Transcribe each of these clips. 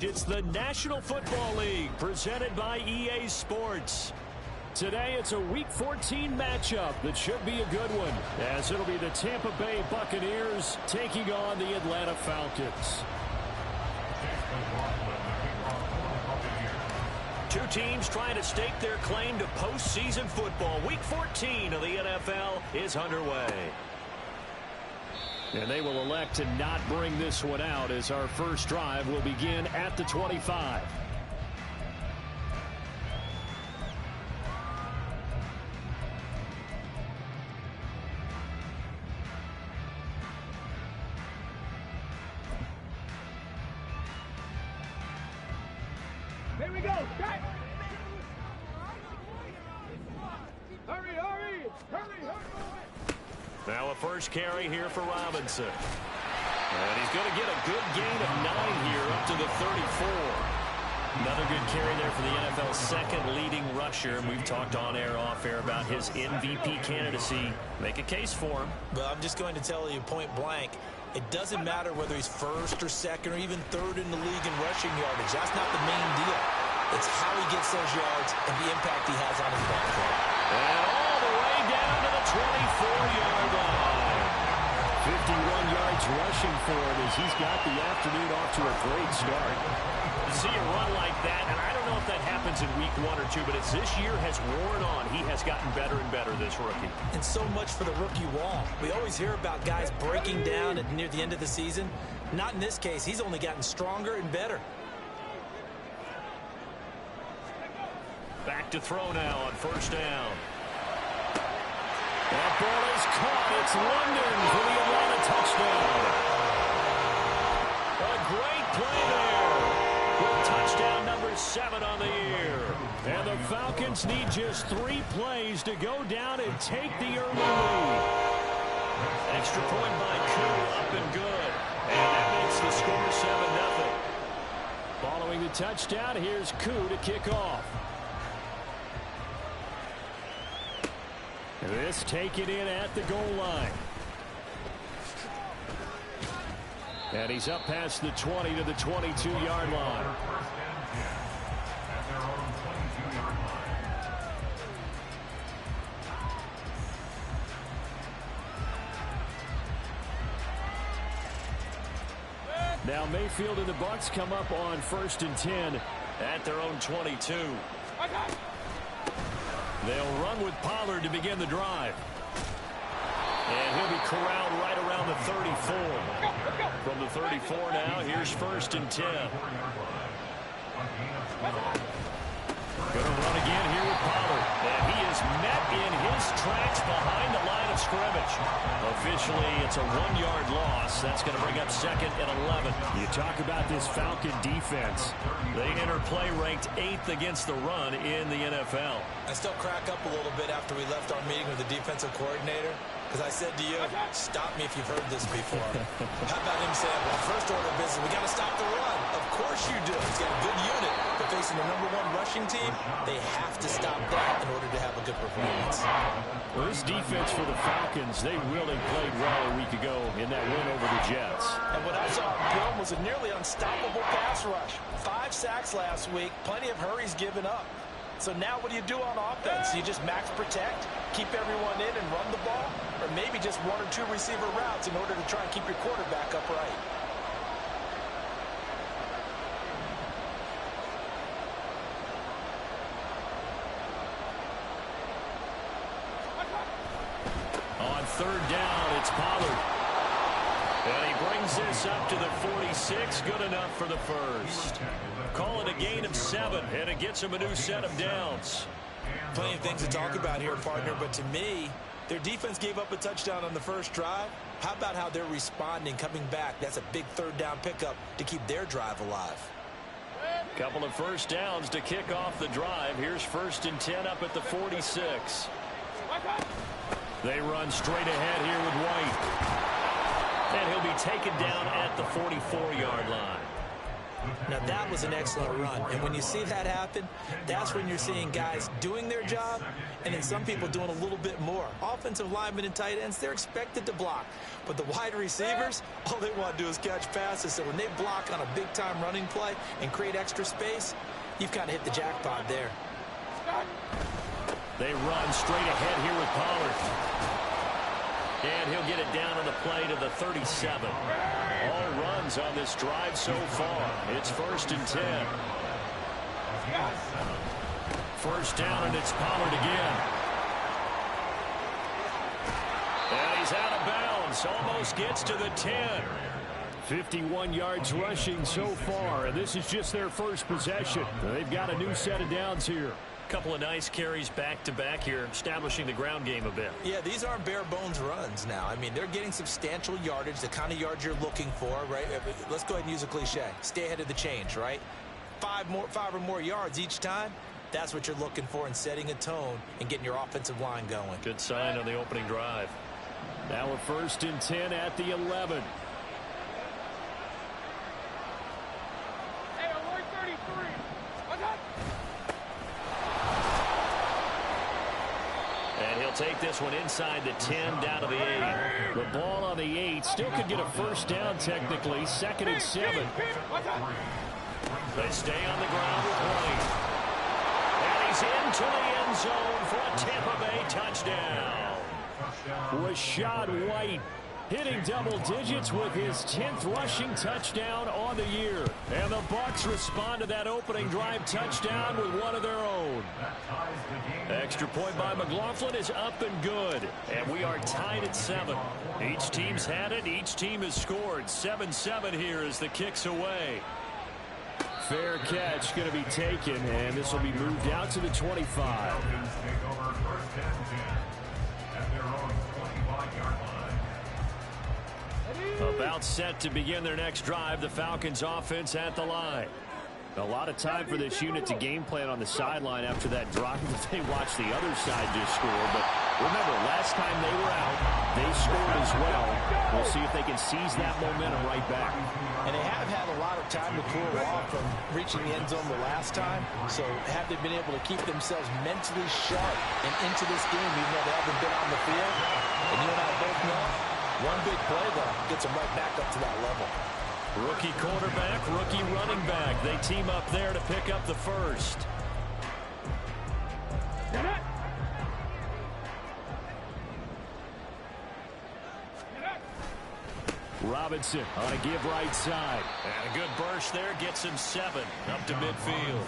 It's the National Football League presented by EA Sports. Today it's a Week 14 matchup that should be a good one, as it'll be the Tampa Bay Buccaneers taking on the Atlanta Falcons. Two teams trying to stake their claim to postseason football. Week 14 of the NFL is underway. And they will elect to not bring this one out, as our first drive will begin at the 25. Here we go. Hurry, hurry. Now a first carry here for Robinson. And he's going to get a good gain of 9 here up to the 34. Another good carry there for the NFL's second leading rusher. And we've talked on air, off air about his MVP candidacy. Make a case for him. Well, I'm just going to tell you point blank, it doesn't matter whether he's first or second or even third in the league in rushing yardage. That's not the main deal. It's how he gets those yards and the impact he has on his ball club. And all the way down to the 24-yard line. 51 yards rushing for him as he's got the afternoon off to a great start. You see a run like that, and I don't know if that happens in week 1 or 2, but as this year has worn on, he has gotten better and better, this rookie. And so much for the rookie wall. We always hear about guys breaking down near the end of the season. Not in this case. He's only gotten stronger and better. Back to throw now on first down. That ball is caught. It's London for the Atlanta touchdown. A great play there. With touchdown number 7 on the year. And the Falcons need just 3 plays to go down and take the early lead. Extra point by Koo, up and good. And that makes the score 7-0. Following the touchdown, here's Koo to kick off. This taken in at the goal line. And he's up past the 20 to the 22-yard line. Now Mayfield and the Bucs come up on 1st and 10 at their own 22. They'll run with Pollard to begin the drive. And he'll be corralled right around the 34. From the 34 now, here's 1st and 10. Going to run again here with Pollard. And he is met in his tracks behind the line of scrimmage. Officially, it's a 1-yard loss. That's going to bring up 2nd and 11. You talk about this Falcon defense. They enter play ranked 8th against the run in the NFL. I still crack up a little bit after we left our meeting with the defensive coordinator, because I said to you, stop me if you've heard this before. How about him saying, well, first order of business, we got to stop the run. Of course you do. He's got a good unit. But facing the #1 rushing team, they have to stop that in order to have a good performance. Well, this defense for the Falcons, they really played well a week ago in that win over the Jets. And what I saw in film was a nearly unstoppable pass rush. 5 sacks last week, plenty of hurries given up. So now what do you do on offense? You just max protect, keep everyone in and run the ball, or maybe just 1 or 2 receiver routes in order to try and keep your quarterback upright. On 3rd down, it's Pollard. And he brings this up to the 46. Good enough for the first. Call it a gain of 7, and it gets him a new set of downs. Plenty of things to talk about here, partner, but to me, their defense gave up a touchdown on the first drive. How about how they're responding, coming back? That's a big 3rd down pickup to keep their drive alive. Couple of first downs to kick off the drive. Here's 1st and 10 up at the 46. They run straight ahead here with White. And he'll be taken down at the 44-yard line. Now, that was an excellent run. And when you see that happen, that's when you're seeing guys doing their job and then some people doing a little bit more. Offensive linemen and tight ends, they're expected to block. But the wide receivers, all they want to do is catch passes. So when they block on a big-time running play and create extra space, you've kind of hit the jackpot there. They run straight ahead here with Pollard. And he'll get it down on the play to the 37. All runs on this drive so far. It's 1st and 10. First down, and it's Pollard again. And he's out of bounds. Almost gets to the 10. 51 yards rushing so far, and this is just their first possession. They've got a new set of downs here. Couple of nice carries back-to-back here, establishing the ground game a bit. Yeah, these aren't bare-bones runs now. I mean, they're getting substantial yardage, the kind of yards you're looking for, right? Let's go ahead and use a cliche. Stay ahead of the change, right? 5 or more yards each time, that's what you're looking for in setting a tone and getting your offensive line going. Good sign on the opening drive. Now we're 1st and 10 at the 11. Hey, alert 33. And he'll take this one inside the 10, down to the 8. The ball on the 8 still could get a first down technically. 2nd and 7. They stay on the ground with White. And he's into the end zone for a Tampa Bay touchdown. Rashad White hitting double digits with his 10th rushing touchdown on the year. And the Bucs respond to that opening drive touchdown with one of their own. Extra point by McLaughlin is up and good. And we are tied at 7. Each team's had it. Each team has scored. 7-7 here as the kick's away. Fair catch going to be taken, and this will be moved out to the 25. About set to begin their next drive, the Falcons offense at the line. A lot of time for this unit to game plan on the sideline after that drive that they watched the other side just score. But remember, last time they were out, they scored as well. We'll see if they can seize that momentum right back. And they have had a lot of time to cool off from reaching the end zone the last time. So have they been able to keep themselves mentally sharp and into this game even though they haven't been on the field? And you and I both know, one big play, though, gets them right back up to that level. Rookie quarterback, rookie running back. They team up there to pick up the first. Robinson on a give right side. And a good burst there gets him 7 up to midfield.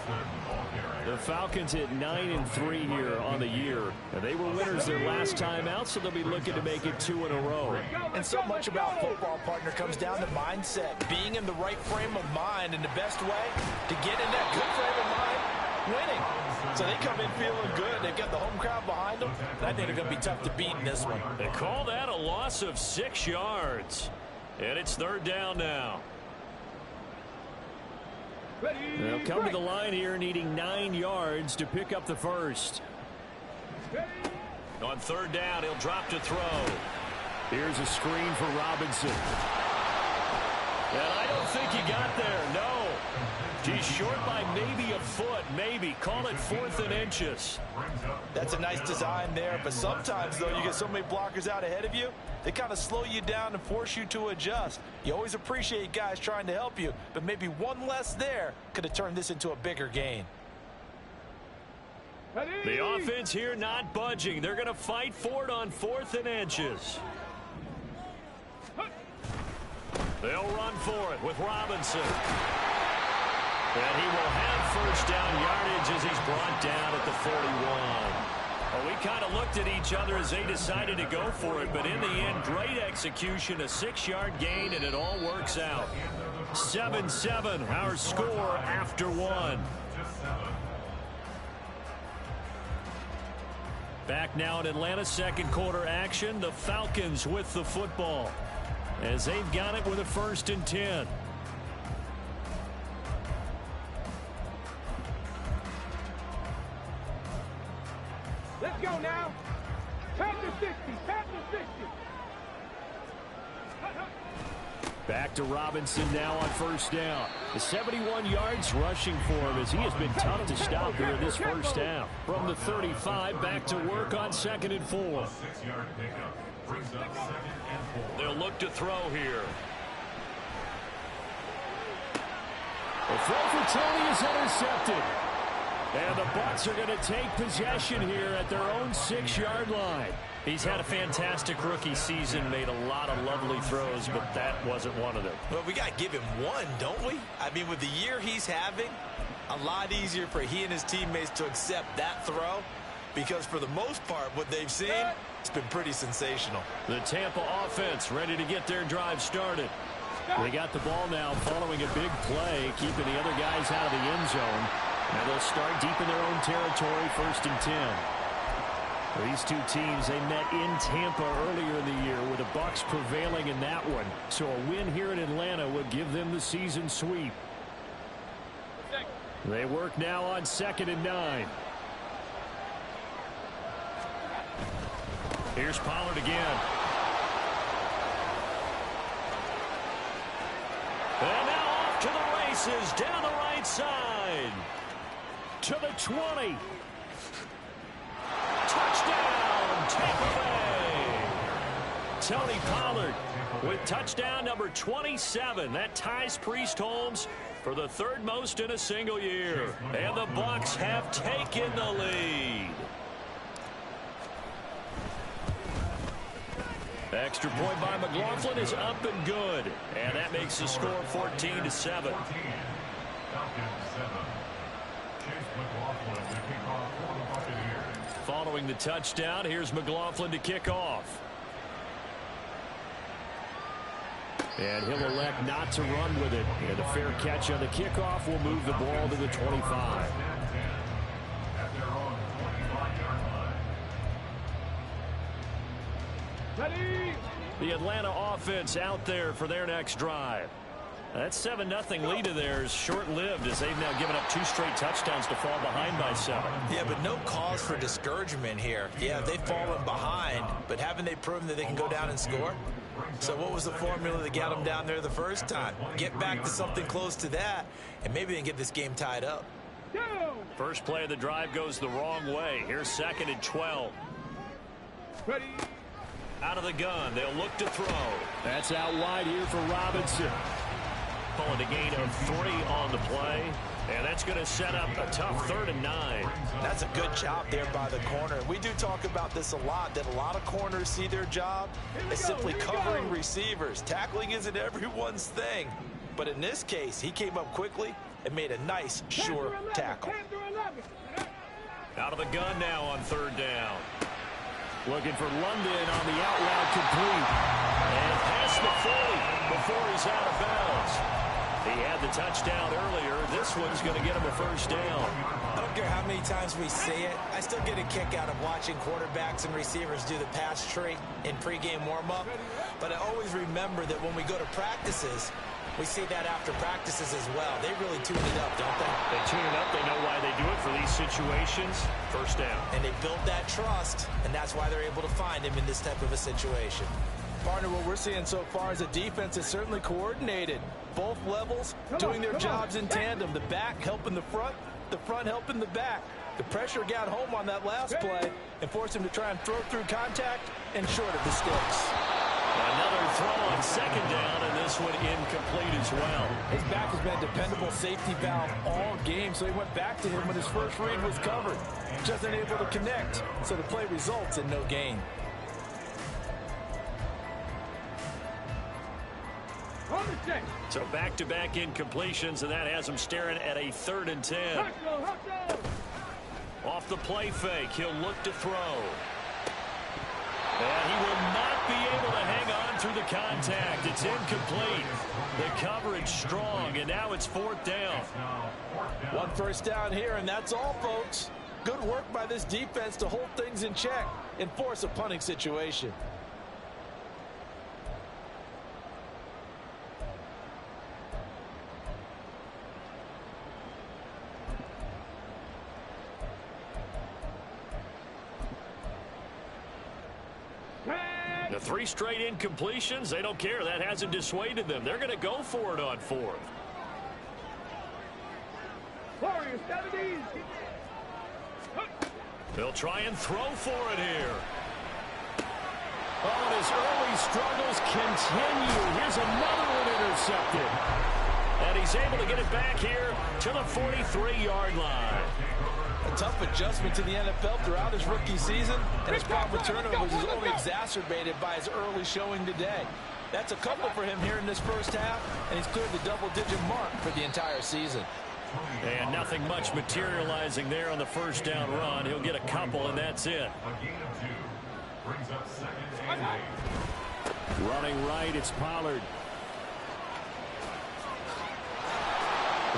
The Falcons hit 9-3 here on the year. And they were winners their last time out, so they'll be looking to make it 2 in a row. And so much about football, partner, comes down to mindset. Being in the right frame of mind, and the best way to get in that good frame of mind, winning. So they come in feeling good. They've got the home crowd behind them. And I think they're going to be tough to beat in this one. They call that a loss of 6 yards. And it's 3rd down now. They'll come to the line here needing 9 yards to pick up the first. On 3rd down, he'll drop to throw. Here's a screen for Robinson. And I don't think he got there, no. He's short by maybe a foot, maybe. Call it 4th and inches. That's a nice design there, but sometimes, though, you get so many blockers out ahead of you, they kind of slow you down and force you to adjust. You always appreciate guys trying to help you, but maybe one less there could have turned this into a bigger gain. The offense here not budging. They're going to fight for it on 4th and inches. They'll run for it with Robinson. And he will have first down yardage as he's brought down at the 41. Well, we kind of looked at each other as they decided to go for it, but in the end, great execution, a 6-yard gain, and it all works out. 7-7, our score after 1. Back now in Atlanta, 2nd quarter action. The Falcons with the football as they've got it with a 1st and 10. Let's go now. Pass to 60. Pass to 60. Back to Robinson now on first down. The 71 yards rushing for him as he has been tough to stop here in this first half. From the 35, back to work on 2nd and 4. They'll look to throw here. The throw for Tony is intercepted. And the Bucs are going to take possession here at their own 6-yard line. He's had a fantastic rookie season, made a lot of lovely throws, but that wasn't one of them. Well, we got to give him one, don't we? I mean, with the year he's having, a lot easier for he and his teammates to accept that throw, because for the most part, what they've seen, it's been pretty sensational. The Tampa offense ready to get their drive started. They got the ball now following a big play, keeping the other guys out of the end zone. Now they'll start deep in their own territory, 1st and 10. These two teams, they met in Tampa earlier in the year with the Bucs prevailing in that one. So a win here in Atlanta would give them the season sweep. They work now on 2nd and 9. Here's Pollard again. And now off to the races down the right side. To the 20. Touchdown, Tampa Bay. Tony Pollard with touchdown number 27. That ties Priest Holmes for the 3rd most in a single year. And the Bucs have taken the lead. Extra point by McLaughlin is up and good. And that makes the score 14-7. Following the touchdown, here's McLaughlin to kick off. And he'll elect not to run with it. And a fair catch on the kickoff will move the ball to the 25. The Atlanta offense out there for their next drive. That 7-0 lead of theirs short-lived as they've now given up 2 straight touchdowns to fall behind by 7. Yeah, but no cause for discouragement here. Yeah, they've fallen behind, but haven't they proven that they can go down and score? So what was the formula that got them down there the first time? Get back to something close to that, and maybe they can get this game tied up. First play of the drive goes the wrong way. Here's 2nd and 12. Ready. Out of the gun, they'll look to throw. That's out wide here for Robinson. Pulling a gain of 3 on the play. And that's going to set up a tough 3rd and 9. That's a good job there by the corner. We do talk about this a lot, that a lot of corners see their job as simply covering receivers. Tackling isn't everyone's thing. But in this case, he came up quickly and made a nice, sure tackle. Out of the gun now on 3rd down. Looking for London on the out route complete. And past the 40 before he's out of bounds. He had the touchdown earlier. This one's going to get him a first down. I don't care how many times we say it. I still get a kick out of watching quarterbacks and receivers do the pass tree in pregame warm-up. But I always remember that when we go to practices, we see that after practices as well. They really tune it up, don't they? They tune it up. They know why they do it for these situations. First down. And they build that trust, and that's why they're able to find him in this type of a situation. Partner, what we're seeing so far is a defense is certainly coordinated. Both levels doing their jobs in tandem. The back helping the front helping the back. The pressure got home on that last play and forced him to try and throw through contact and short of the sticks. Another throw on 2nd down, and this one incomplete as well. His back has been a dependable safety valve all game, so he went back to him when his first read was covered. Just unable to connect, so the play results in no gain. So back-to-back incompletions, and that has him staring at a 3rd and 10. Off the play fake, he'll look to throw. And he will not be able to hang on through the contact. It's incomplete. The coverage strong, and now it's 4th down. 1 first down here, and that's all, folks. Good work by this defense to hold things in check and force a punting situation. The 3 straight incompletions, they don't care. That hasn't dissuaded them. They're going to go for it on 4th. They'll try and throw for it here. Oh, and his early struggles continue. Here's another one intercepted. And he's able to get it back here to the 43-yard line. A tough adjustment to the NFL throughout his rookie season, and his problem with turnovers is only exacerbated by his early showing today. That's a couple for him here in this first half, and he's cleared the double-digit mark for the entire season. And nothing much materializing there on the first down run. He'll get a couple, and that's it. Running right, it's Pollard.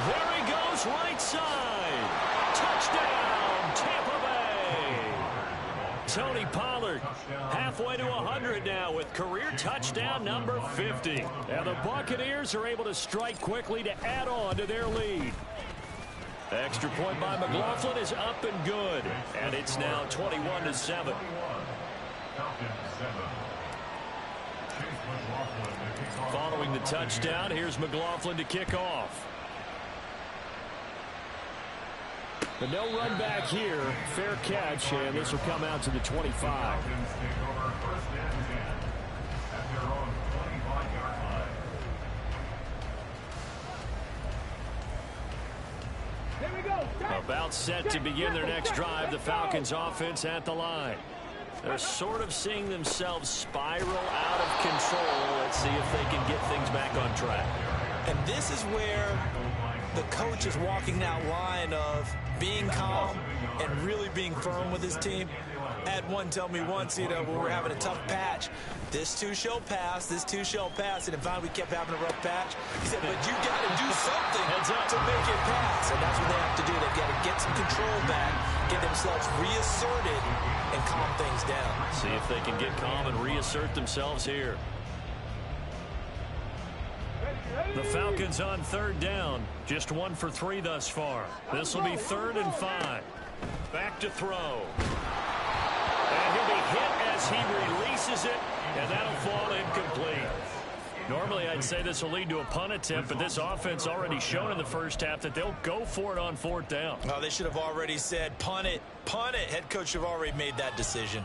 There he goes, right side. Touchdown, Tampa Bay. Tony Pollard halfway to 100 now with career touchdown number 50. And the Buccaneers are able to strike quickly to add on to their lead. Extra point by McLaughlin is up and good. And it's now 21-7. Following the touchdown, here's McLaughlin to kick off. But no run back here. Fair catch, and this will come out to the 25. About set to begin their next drive. The Falcons offense at the line. They're sort of seeing themselves spiral out of control. Let's see if they can get things back on track. And this is where the coach is walking that line of being calm and really being firm with his team. I had one tell me once, when we're having a tough patch, this too shall pass, this too shall pass. And if we kept having a rough patch, he said, but you got to do something to make it pass. And that's what they have to do. They've got to get some control back, get themselves reasserted, and calm things down. See if they can get calm and reassert themselves here. The Falcons on 3rd down. Just 1 for 3 thus far. This will be 3rd and 5. Back to throw. And he'll be hit as he releases it, and that'll fall incomplete. Normally, I'd say this will lead to a punt attempt, but this offense already shown in the first half that they'll go for it on 4th down. Oh, they should have already said, punt it, punt it. Head coach should have already made that decision.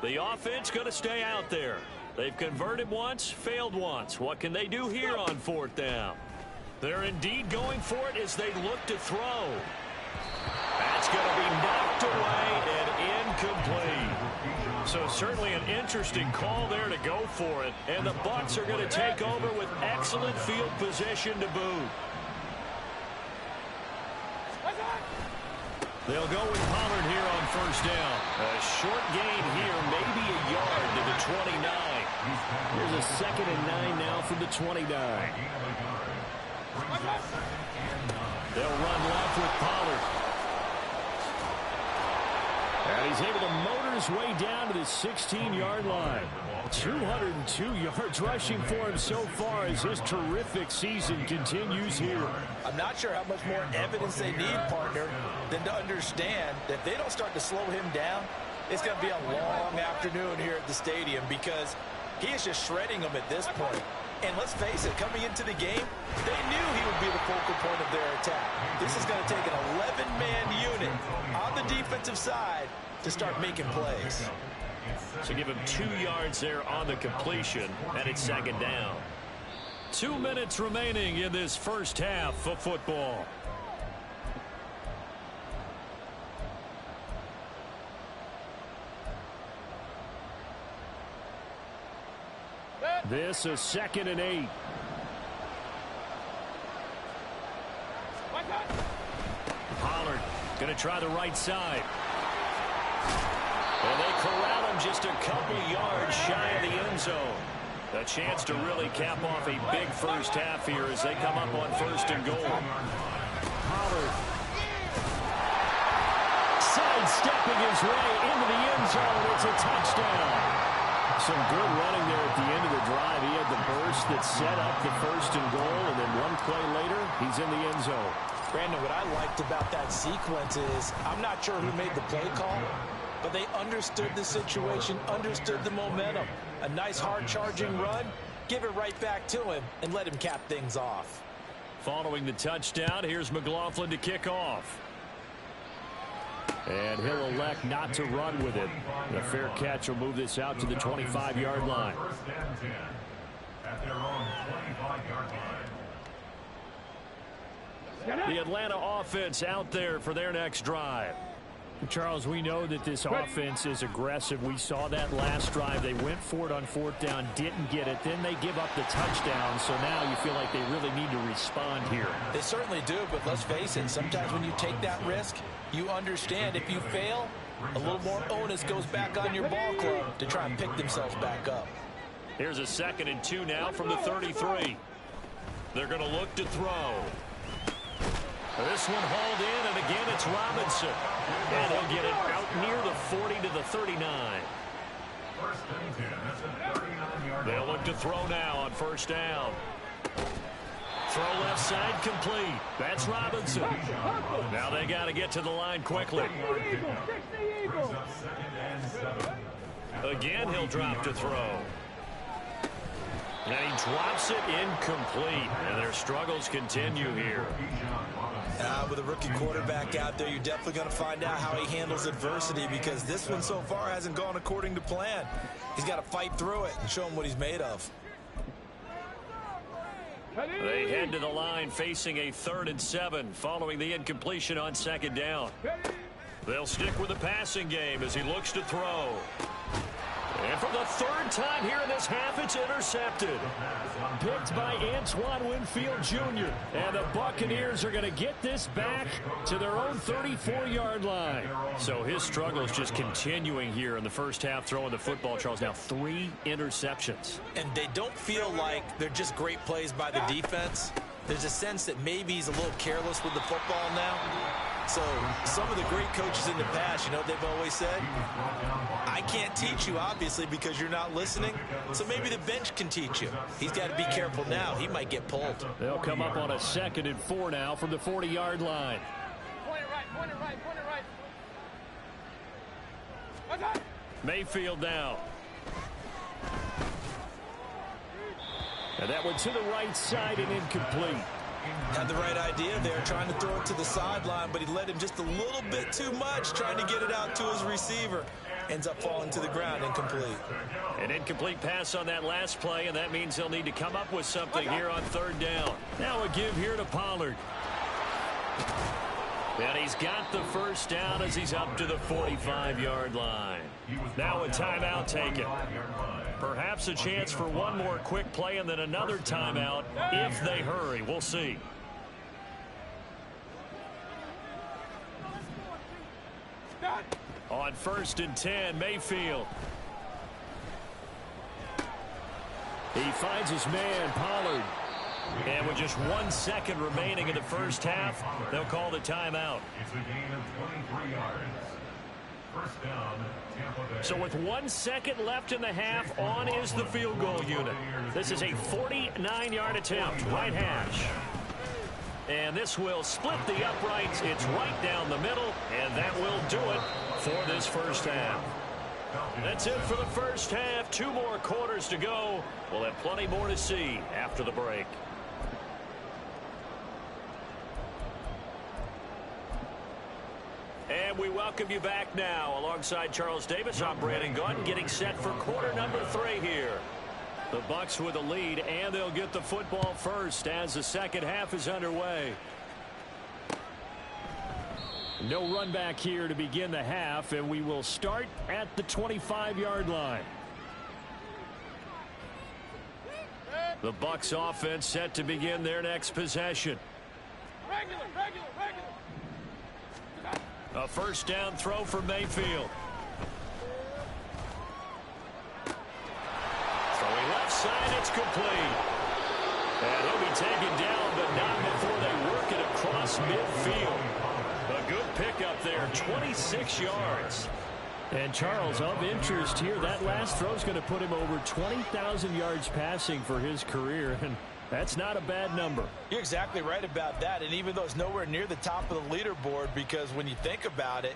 The offense going to stay out there. They've converted once, failed once. What can they do here on 4th down? They're indeed going for it as they look to throw. That's going to be knocked away and incomplete. So certainly an interesting call there to go for it. And the Bucs are going to take over with excellent field position to boot. They'll go with Pollard here on 1st down. A short gain here, maybe a yard to the 29. Here's a 2nd and 9 now from the 29. They'll run left with Pollard. And he's able to motor his way down to the 16-yard line. 202 yards rushing for him so far as his terrific season continues here. I'm not sure how much more evidence they need, partner, than to understand that if they don't start to slow him down, it's going to be a long afternoon here at the stadium because he is just shredding them at this point. And let's face it, coming into the game, they knew he would be the focal point of their attack. This is going to take an 11-man unit on the defensive side to start making plays. So give him 2 yards there on the completion, and it's 2nd down. 2 minutes remaining in this first half of football. This is 2nd and 8. Pollard going to try the right side. And they corral him just a couple yards shy of the end zone. A chance to really cap off a big first half here as they come up on 1st and goal. Pollard sidestepping his way into the end zone. It's a touchdown. Some good running there at the end of the drive. He had the burst that set up the 1st and goal, and then one play later, he's in the end zone. Brandon, what I liked about that sequence is I'm not sure who made the play call, but they understood the situation, understood the momentum. A nice hard-charging run, give it right back to him, and let him cap things off. Following the touchdown, here's McLaughlin to kick off. And he'll elect not to run with it. The fair catch will move this out to the 25-yard line. At their own 25-yard line. The Atlanta offense out there for their next drive. Charles, we know that this offense is aggressive. We saw that last drive. They went for it on fourth down, didn't get it. Then they give up the touchdown. So now you feel like they really need to respond here. They certainly do, but let's face it, sometimes when you take that risk, you understand if you fail, a little more onus goes back on your ball club to try and pick themselves back up. Here's a 2nd and 2 now from the 33. They're going to look to throw. This one hauled in, and again it's Robinson. And he'll get it out near the 40 to the 39. First and 10 at the 39-yard line. They'll look to throw now on first down. Throw left side complete. That's Robinson. Now they got to get to the line quickly. Again, he'll drop to throw. And he drops it incomplete. And their struggles continue here. With a rookie quarterback out there, you're definitely going to find out how he handles adversity, because this one so far hasn't gone according to plan. He's got to fight through it and show him what he's made of. They head to the line facing a 3rd and 7 following the incompletion on 2nd down. They'll stick with the passing game as he looks to throw. And for the 3rd time here in this half, it's intercepted. Picked by Antoine Winfield Jr. And the Buccaneers are going to get this back to their own 34-yard line. So his struggles just continuing here in the first half, throwing the football, Charles. Now 3 interceptions. And they don't feel like they're just great plays by the defense. There's a sense that maybe he's a little careless with the football now. So some of the great coaches in the past, you know what they've always said? I can't teach you, obviously, because you're not listening. So maybe the bench can teach you. He's got to be careful now. He might get pulled. They'll come up on a 2nd and 4 now from the 40-yard line. Point it right, point it right, point it right. Mayfield now. And that one to the right side and incomplete. Had the right idea there, trying to throw it to the sideline, but he led him just a little bit too much, trying to get it out to his receiver. Ends up falling to the ground, incomplete. An incomplete pass on that last play, and that means he'll need to come up with something here on 3rd down. Now a give here to Pollard. And he's got the first down as he's up to the 45-yard line. Now a timeout taken. Perhaps a chance for one more quick play and then another timeout if they hurry. We'll see. On 1st and 10, Mayfield. He finds his man, Pollard. And with just 1 second remaining in the first half, they'll call the timeout. It's a gain of 23 yards. First down, Tampa Bay. So with 1 second left in the half, on is the field goal unit. This is a 49-yard attempt, right hash. And this will split the uprights. It's right down the middle, and that will do it for this first half. That's it for the first half. 2 more quarters to go. We'll have plenty more to see after the break. And we welcome you back now. Alongside Charles Davis, I'm Brandon Gaudin, getting set for quarter number 3 here. The Bucs with a lead, and they'll get the football first as the second half is underway. No run back here to begin the half, and we will start at the 25-yard line. The Bucs offense set to begin their next possession. Regular. A first down throw for Mayfield. Throwing left side, it's complete. And he'll be taken down, but not before they work it across midfield. A good pickup there, 26 yards. And Charles, of interest here, that last throw is going to put him over 20,000 yards passing for his career. And That's not a bad number. You're exactly right about that. And even though it's nowhere near the top of the leaderboard, because when you think about it,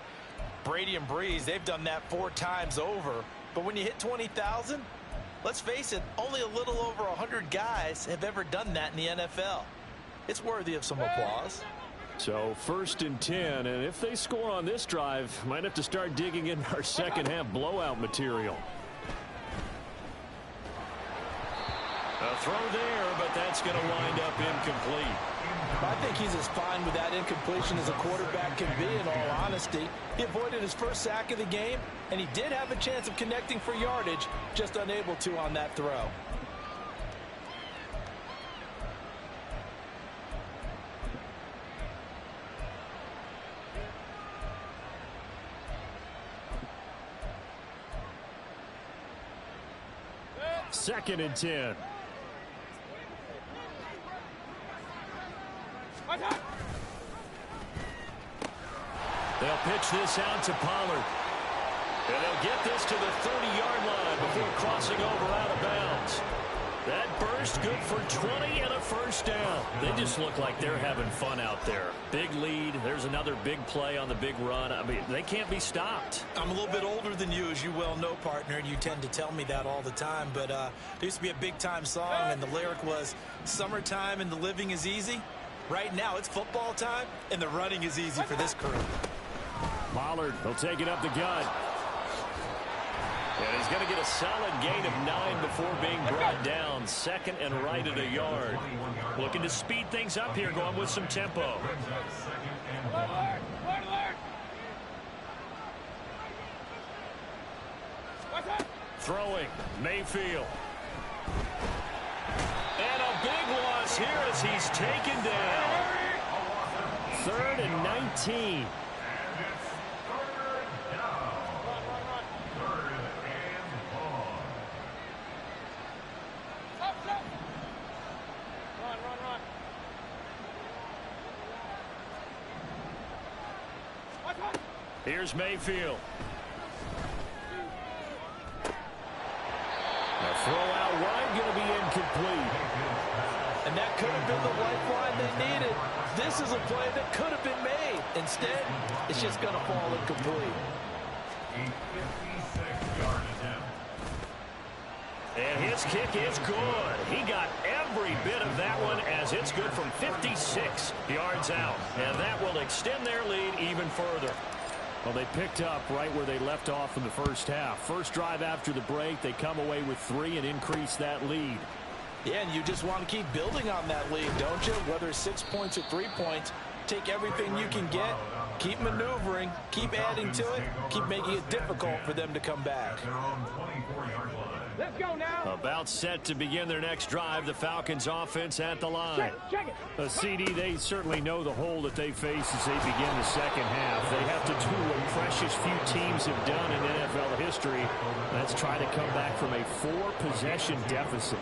Brady and Breeze, they've done that 4 times over. But when you hit 20,000, let's face it, only a little over 100 guys have ever done that in the NFL. It's worthy of some applause. So 1st and 10, and if they score on this drive, might have to start digging in our second half blowout material. A throw there, but that's going to wind up incomplete. I think he's as fine with that incompletion as a quarterback can be, in all honesty. He avoided his first sack of the game, and he did have a chance of connecting for yardage, just unable to on that throw. Second and 10. They'll pitch this out to Pollard. And they'll get this to the 30-yard line before crossing over out of bounds. That burst good for 20 and a first down. They just look like they're having fun out there. Big lead. There's another big play on the big run. I mean, they can't be stopped. I'm a little bit older than you, as you well know, partner, and you tend to tell me that all the time. But there used to be a big-time song, and the lyric was, "Summertime and the living is easy." Right now, it's football time, and the running is easy for this crew. Pollard, they'll take it up the gut. And he's going to get a solid gain of 9 before being brought down. Second and right at a yard. Looking to speed things up here, going with some tempo. Throwing, Mayfield. And a big loss here as he's taken down. 3rd and 19. Here's Mayfield. The throw out wide going to be incomplete. And that could have been the lifeline they needed. This is a play that could have been made. Instead, it's just going to fall incomplete. And his kick is good. He got every bit of that one as it's good from 56 yards out. And that will extend their lead even further. Well, they picked up right where they left off in the first half. First drive after the break, they come away with 3 and increase that lead. Yeah, and you just want to keep building on that lead, don't you? Whether it's 6 points or 3 points, take everything you can get, keep maneuvering, keep adding to it, keep making it difficult for them to come back. Let's go now. About set to begin their next drive, the Falcons offense at the line. Check it. CD, they certainly know the hole that they face as they begin the second half. They have to do what precious few teams have done in NFL history. Let's try to come back from a 4-possession deficit.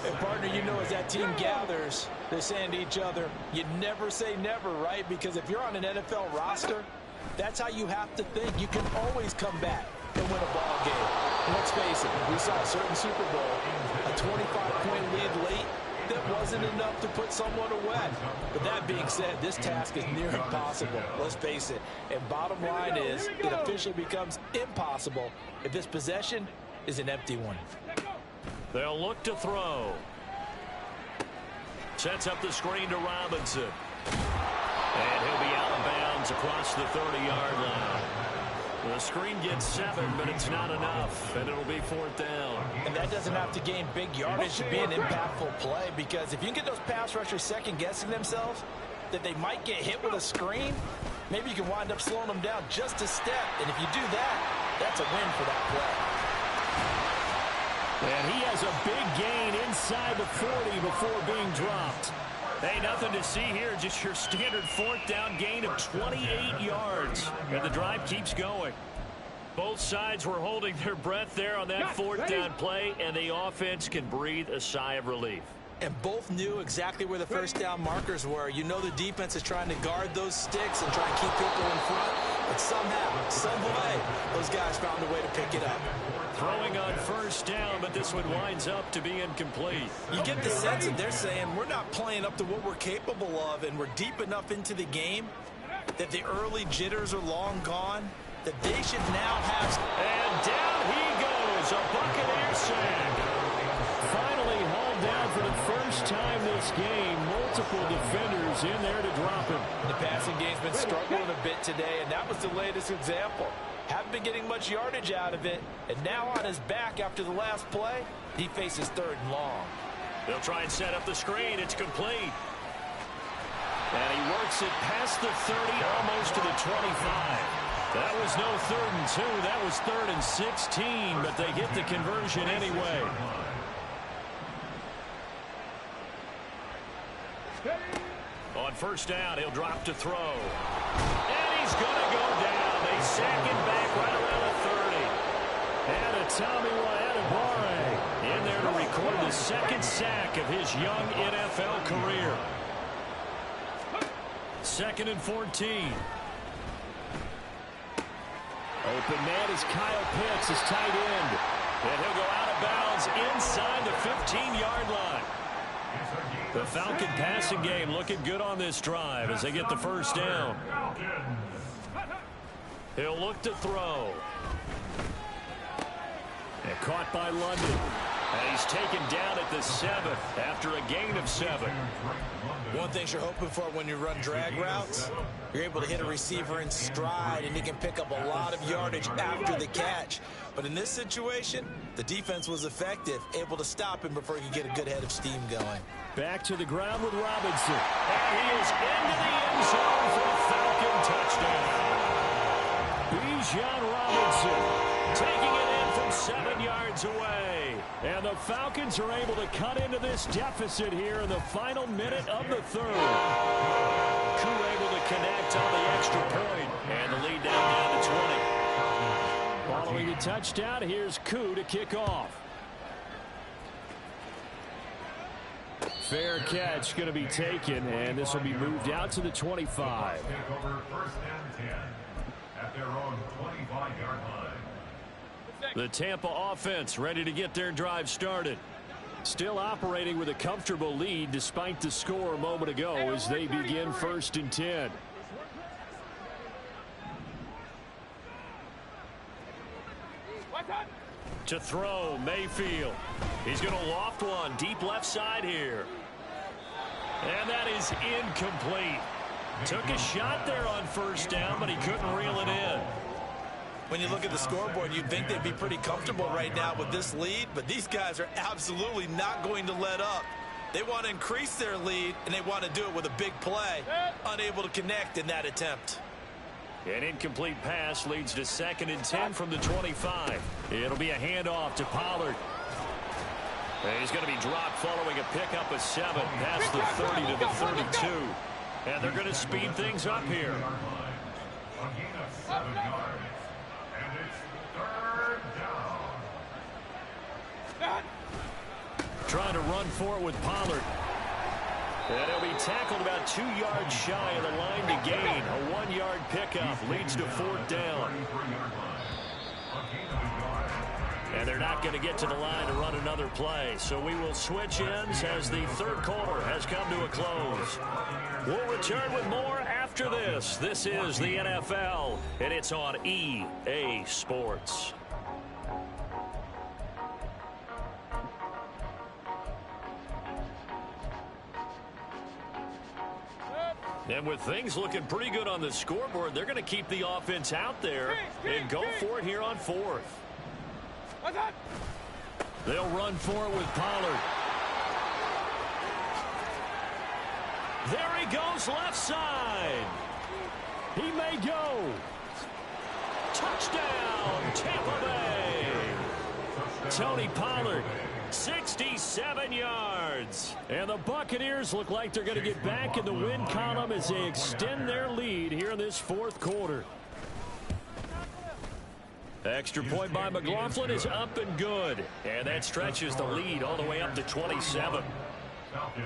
And partner, you know, as that team gathers, they're saying to each other, you never say never, right? Because if you're on an NFL roster, that's how you have to think. You can always come back and win a ball game. And let's face it, we saw a certain Super Bowl, a 25-point lead late, that wasn't enough to put someone away. But that being said, this task is near impossible. Let's face it. And bottom line is, it officially becomes impossible if this possession is an empty one. They'll look to throw. Sets up the screen to Robinson. And he'll be out of bounds across the 30-yard line. The screen gets 7, but it's not enough, and it'll be 4th down. And that doesn't have to gain big yardage to be an impactful play, because if you can get those pass rushers second-guessing themselves that they might get hit with a screen, maybe you can wind up slowing them down just a step. And if you do that, that's a win for that play. And he has a big gain inside the 40 before being dropped. Hey, nothing to see here, just your standard 4th down gain of 28 yards. And the drive keeps going. Both sides were holding their breath there on that 4th down play, and the offense can breathe a sigh of relief. And both knew exactly where the first down markers were. You know the defense is trying to guard those sticks and try and keep people in front. But somehow, some way, those guys found a way to pick it up. Throwing on first down, but this one winds up to be incomplete. You get the sense that they're saying we're not playing up to what we're capable of, and we're deep enough into the game that the early jitters are long gone, that they should now have... And down he goes, a Buccaneer sack. Finally hauled down for the first time this game. Multiple defenders in there to drop him. The passing game's been struggling a bit today, and that was the latest example. Haven't been getting much yardage out of it, and now on his back after the last play, he faces 3rd and long. They'll try and set up the screen. It's complete. And he works it past the 30, almost to the 25. That was no 3rd and 2. That was 3rd and 16, but they get the conversion anyway. On first down, he'll drop to throw. And he's going to go down. They sack him back right around the 30. And a Tommy Adebawore in there to record the 2nd sack of his young NFL career. 2nd and 14. Open man is Kyle Pitts, his tight end. And he'll go out of bounds inside the 15-yard line. The Falcon passing game looking good on this drive as they get the first down. He'll look to throw. And caught by London. And he's taken down at the 7 after a gain of 7. One thing you're hoping for when you run drag routes, you're able to hit a receiver in stride, and he can pick up a lot of yardage after the catch. But in this situation, the defense was effective, able to stop him before he could get a good head of steam going. Back to the ground with Robinson. And he is into the end zone for a Falcon touchdown. Bijan Robinson taking it in from 7 yards away. And the Falcons are able to cut into this deficit here in the final minute of the 3rd. Koo able to connect on the extra point. And the lead down to 20. Following the touchdown, here's Koo to kick off. Fair catch going to be taken, and this will be moved out to the 25. Take over 1st and 10 at their own 25-yard line. The Tampa offense ready to get their drive started. Still operating with a comfortable lead despite the score a moment ago as they begin 1st and 10. To throw, Mayfield. He's going to loft one deep left side here. And that is incomplete. Took a shot there on first down, but he couldn't reel it in. When you look at the scoreboard, you'd think they'd be pretty comfortable right now with this lead, but these guys are absolutely not going to let up. They want to increase their lead, and they want to do it with a big play. Unable to connect in that attempt. An incomplete pass leads to 2nd and 10 from the 25. It'll be a handoff to Pollard. And he's going to be dropped following a pickup of 7 past the 30 to the 32. And they're going to speed things up here. A gain of 7 yards. And it's 3rd down. Trying to run for it with Pollard. And he'll be tackled about 2 yards shy of the line to gain. A 1-yard pickup leads to 4th down. And they're not going to get to the line to run another play. So we will switch ends as the 3rd quarter has come to a close. We'll return with more after this. This is the NFL, and it's on EA Sports. And with things looking pretty good on the scoreboard, they're going to keep the offense out there and go for it here on 4th. They'll run for it with Pollard. There he goes left side. He may go. Touchdown, Tampa Bay. Tony Pollard, 67 yards. And the Buccaneers look like they're going to get back in the win column as they extend their lead here in this 4th quarter. Extra point by McLaughlin is up and good. And that stretches the lead all the way up to 27. Falcons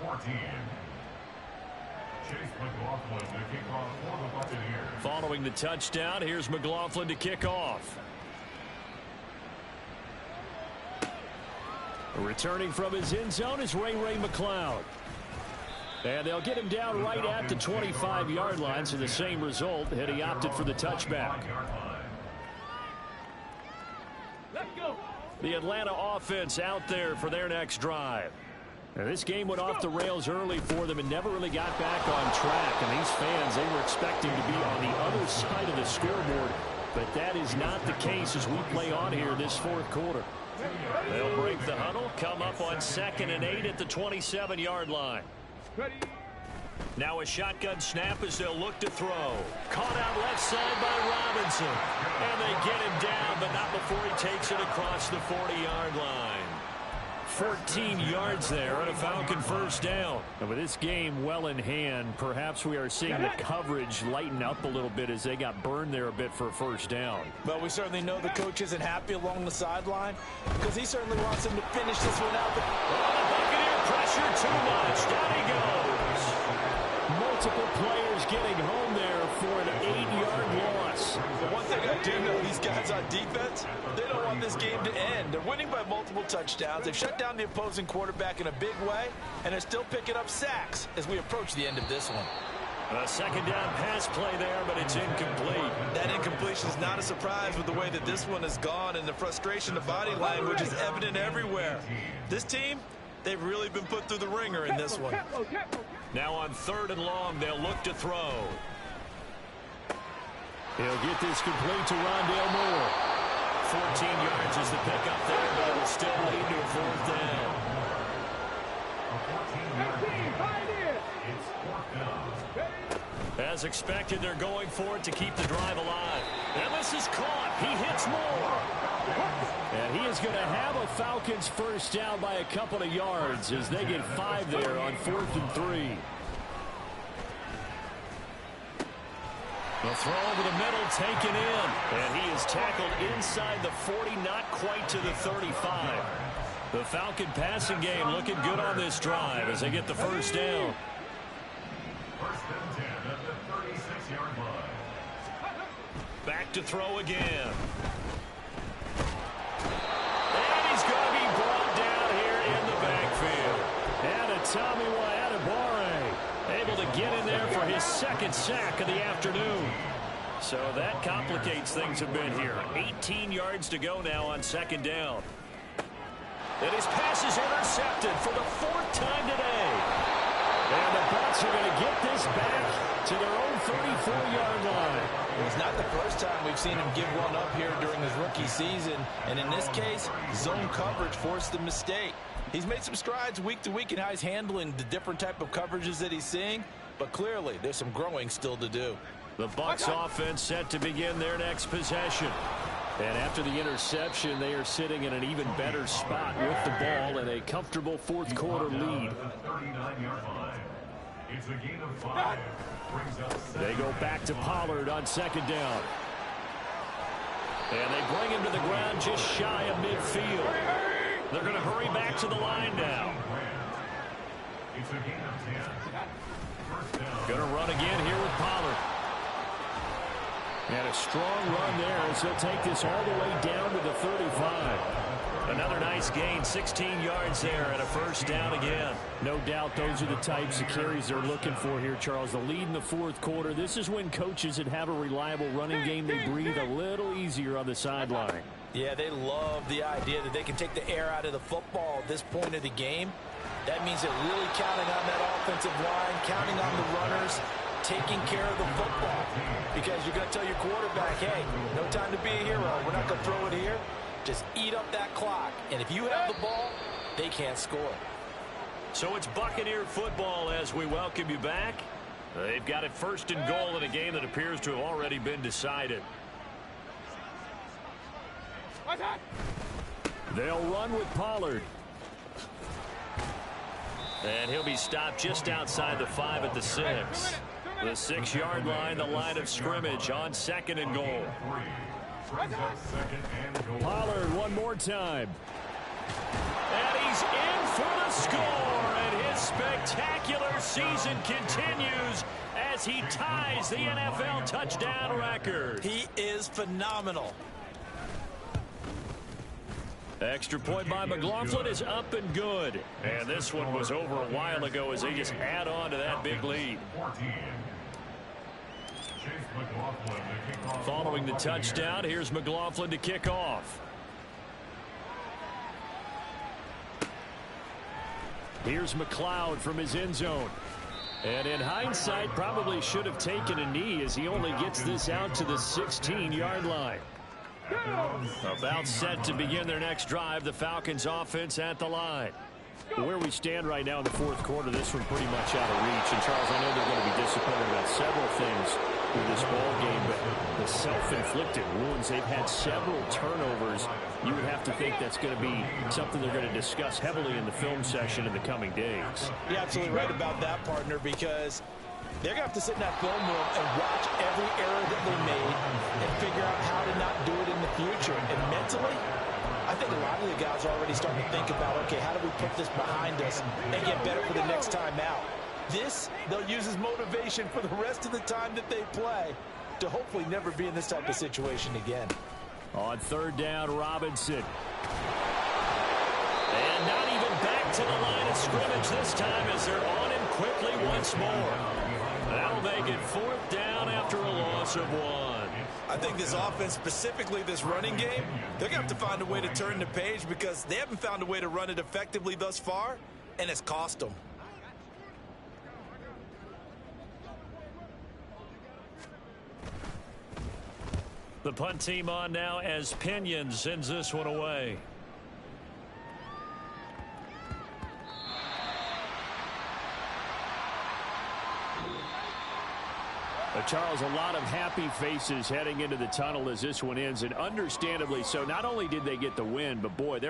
14. Following the touchdown, here's McLaughlin to kick off. Returning from his end zone is Ray McLeod. And they'll get him down right at the 25-yard line, so the same result, had he opted for the touchback. The Atlanta offense out there for their next drive. Now, this game went off the rails early for them and never really got back on track. And these fans, they were expecting to be on the other side of the scoreboard. But that is not the case as we play on here this fourth quarter. They'll break the huddle, come up on 2nd and 8 at the 27-yard line. Now a shotgun snap as they'll look to throw. Caught out left side by Robinson. And they get him down, but not before he takes it across the 40-yard line. 14 yards there on a Falcon first down. And with this game well in hand, perhaps we are seeing the coverage lighten up a little bit as they got burned there a bit for a first down. But we certainly know the coach isn't happy along the sideline because he certainly wants him to finish this one out. But the Buccaneer pressure too much. Down he goes. Multiple players getting home there for an 8-yard loss. The one thing I do know, these guys on defense, they don't want this game to end. They're winning by multiple touchdowns. They've shut down the opposing quarterback in a big way, and they're still picking up sacks as we approach the end of this one. A second down pass play there, but it's incomplete. That incompletion is not a surprise with the way that this one has gone, and the frustration of body language is evident everywhere. This team, they've really been put through the ringer in this one. Now on 3rd and long, they'll look to throw. He'll get this complete to Rondale Moore. 14 yards is the pickup there, but it'll still lead to a 4th down. As expected, they're going for it to keep the drive alive. And this is caught. He hits Moore. And he is going to have a Falcons first down by a couple of yards as they get 5 there on 4th and 3. The throw over the middle taken in. And he is tackled inside the 40, not quite to the 35. The Falcon passing game looking good on this drive as they get the first down. First and 10 at the 36-yard line. Back to throw again. And he's going to be brought down here in the backfield. And Tommy Adebawore able to get in there for his 2nd sack of the afternoon. So that complicates things a bit here. 18 yards to go now on 2nd down. And his pass is intercepted for the 4th time today. And the Bucs are going to get this back to their own 34-yard line. It's not the first time we've seen him give one up here during his rookie season. And in this case, zone coverage forced the mistake. He's made some strides week to week in how he's handling the different type of coverages that he's seeing. But clearly, there's some growing still to do. The Bucs offense set to begin their next possession. And after the interception, they are sitting in an even better spot with the ball and a comfortable 4th quarter lead. It's a gain of 5. They go back to Pollard on 2nd down. And they bring him to the ground just shy of midfield. They're going to hurry back to the line now. It's a gain of 10. First down. Going to run again here with Pollard. And a strong run there as he'll take this all the way down to the 35. Another nice gain, 16 yards there and a first down again. No doubt those are the types of carries they're looking for here, Charles. The lead in the 4th quarter. This is when coaches that have a reliable running game, they breathe a little easier on the sideline. Yeah, they love the idea that they can take the air out of the football at this point of the game. That means they're really counting on that offensive line, counting on the runners, taking care of the football. Because you're going to tell your quarterback, hey, no time to be a hero. We're not going to throw it here. Just eat up that clock. And if you have the ball, they can't score. So it's Buccaneer football as we welcome you back. They've got it 1st and goal in a game that appears to have already been decided. They'll run with Pollard. And he'll be stopped just outside the 5 at the 6. The 6-yard line, the line of scrimmage on 2nd and goal. Pollard one more time. And he's in for the score, and his spectacular season continues as he ties the NFL touchdown record. He is phenomenal. Extra point by McLaughlin is up and good. And this one was over a while ago as they just add on to that big lead. Following the touchdown, here's McLaughlin to kick off. Here's McLeod from his end zone. And in hindsight, probably should have taken a knee as he only gets this out to the 16-yard line. About set to begin their next drive, the Falcons offense at the line. Where we stand right now in the fourth quarter, this one pretty much out of reach. And Charles, I know they're going to be disappointed about several things with this ball game, but the self-inflicted wounds, they've had several turnovers. You would have to think that's going to be something they're going to discuss heavily in the film session in the coming days. You're absolutely right about that, partner, because they're going to have to sit in that film room and watch every error that they made and figure out how to not do it in the future. And mentally, I think a lot of the guys are already starting to think about, okay, how do we put this behind us and get better for the next time out? This, they'll use as motivation for the rest of the time that they play to hopefully never be in this type of situation again. On third down, Robinson. And not even back to the line of scrimmage this time as they're on him quickly once more. That'll make it fourth down after a loss of 1. I think this offense, specifically this running game, they're going to have to find a way to turn the page because they haven't found a way to run it effectively thus far, and it's cost them. The punt team on now as Pinion sends this one away. Charles, a lot of happy faces heading into the tunnel as this one ends, and understandably so. Not only did they get the win, but boy, they're